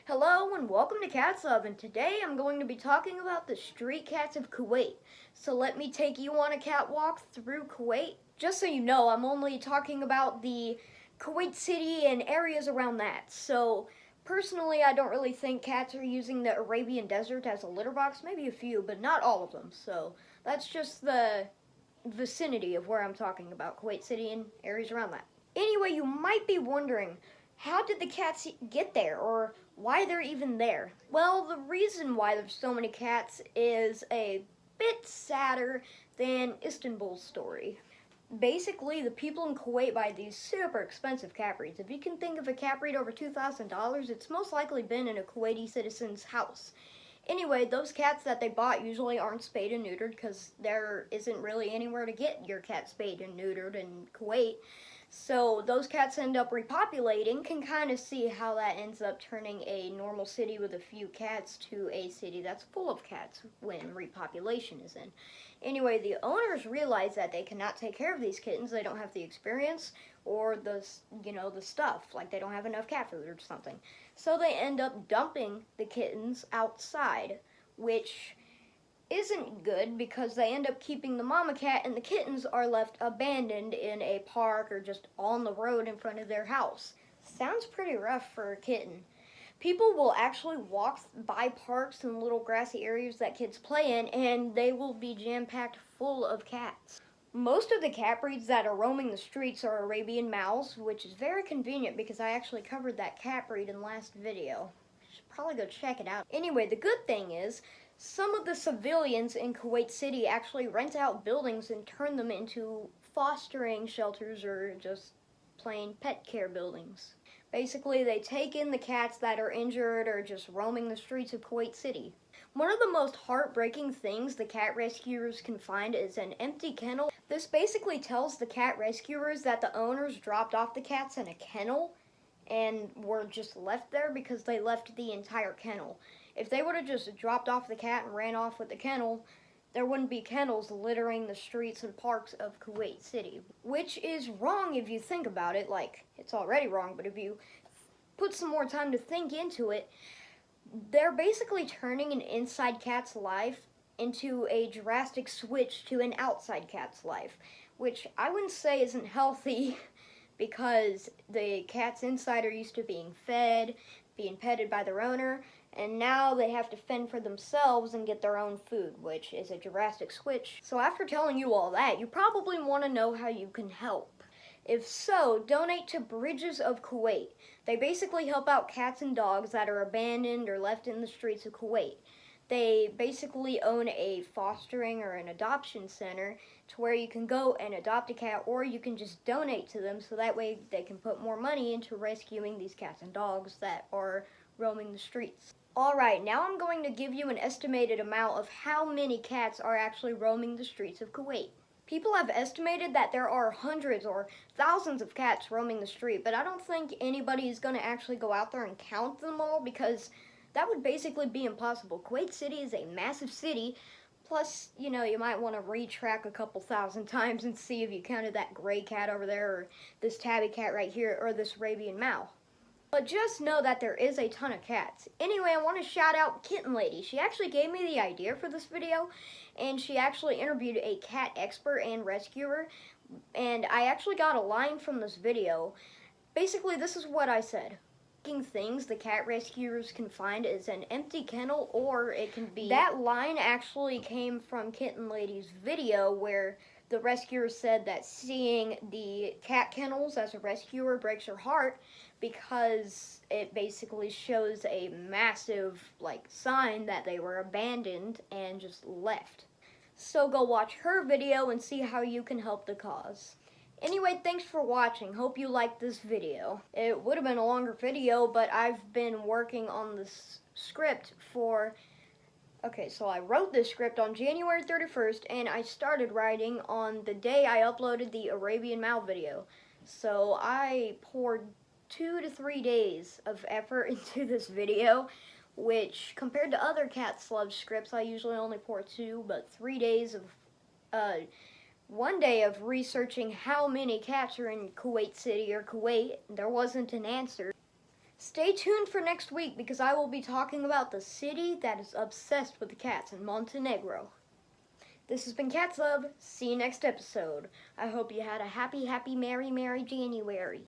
Hello and welcome to Cats Love, and today I'm going to be talking about the street cats of Kuwait. So let me take you on a catwalk through Kuwait. Just so you know, I'm only talking about the Kuwait City and areas around that. So personally, I don't really think cats are using the Arabian Desert as a litter box. Maybe a few, but not all of them. So that's just the vicinity of where I'm talking about, Kuwait City and areas around that. Anyway, you might be wondering, how did the cats get there, or why they're even there? Well, the reason why there's so many cats is a bit sadder than Istanbul's story. Basically, the people in Kuwait buy these super expensive cat breeds. If you can think of a cat breed over $2,000, it's most likely been in a Kuwaiti citizen's house. Anyway, those cats that they bought usually aren't spayed and neutered because there isn't really anywhere to get your cat spayed and neutered in Kuwait. So those cats end up repopulating. Can kind of see how that ends up turning a normal city with a few cats to a city that's full of cats when repopulation is in. Anyway, the owners realize that they cannot take care of these kittens. They don't have the experience or the stuff, like they don't have enough cat food or something. So they end up dumping the kittens outside, which isn't good because they end up keeping the mama cat and the kittens are left abandoned in a park or just on the road in front of their house. Sounds pretty rough for a kitten. People will actually walk by parks and little grassy areas that kids play in, and they will be jam-packed full of cats. Most of the cat breeds that are roaming the streets are Arabian Mouse, which is very convenient because I actually covered that cat breed in the last video. Should probably go check it out. Anyway, the good thing is, some of the civilians in Kuwait City actually rent out buildings and turn them into fostering shelters or just plain pet care buildings. Basically, they take in the cats that are injured or just roaming the streets of Kuwait City. One of the most heartbreaking things the cat rescuers can find is an empty kennel. This basically tells the cat rescuers that the owners dropped off the cats in a kennel and were just left there because they left the entire kennel. If they would have just dropped off the cat and ran off with the kennel, there wouldn't be kennels littering the streets and parks of Kuwait City. Which is wrong if you think about it. Like, it's already wrong, but if you put some more time to think into it, they're basically turning an inside cat's life into a drastic switch to an outside cat's life, which I wouldn't say isn't healthy because the cats inside are used to being fed, being petted by their owner, and now they have to fend for themselves and get their own food, which is a drastic switch. So after telling you all that, you probably want to know how you can help. If so, donate to Bridges of Kuwait. They basically help out cats and dogs that are abandoned or left in the streets of Kuwait. They basically own a fostering or an adoption center to where you can go and adopt a cat, or you can just donate to them so that way they can put more money into rescuing these cats and dogs that are roaming the streets. Alright, now I'm going to give you an estimated amount of how many cats are actually roaming the streets of Kuwait. People have estimated that there are hundreds or thousands of cats roaming the street, but I don't think anybody is going to actually go out there and count them all because that would basically be impossible. Kuwait City is a massive city, plus, you might want to retrack a couple thousand times and see if you counted that gray cat over there, or this tabby cat right here, or this Arabian Mouse. But just know that there is a ton of cats. Anyway, I want to shout out Kitten Lady. She actually gave me the idea for this video, and she actually interviewed a cat expert and rescuer, and I actually got a line from this video. Basically, this is what I said. Things the cat rescuers can find is an empty kennel, or it can be... That line actually came from Kitten Lady's video where the rescuer said that seeing the cat kennels as a rescuer breaks her heart because it basically shows a massive sign that they were abandoned and just left. So go watch her video and see how you can help the cause. Anyway, thanks for watching. Hope you liked this video. It would have been a longer video, but I've been working on this script for... Okay, so I wrote this script on January 31st, and I started writing on the day I uploaded the Arabian Mouse video. So I poured 2 to 3 days of effort into this video, which compared to other cat sludge scripts, I usually only pour 2, but 3 days of... 1 day of researching how many cats are in Kuwait City or Kuwait. There wasn't an answer. Stay tuned for next week because I will be talking about the city that is obsessed with cats in Montenegro. This has been Cats Love. See you next episode. I hope you had a happy, merry January.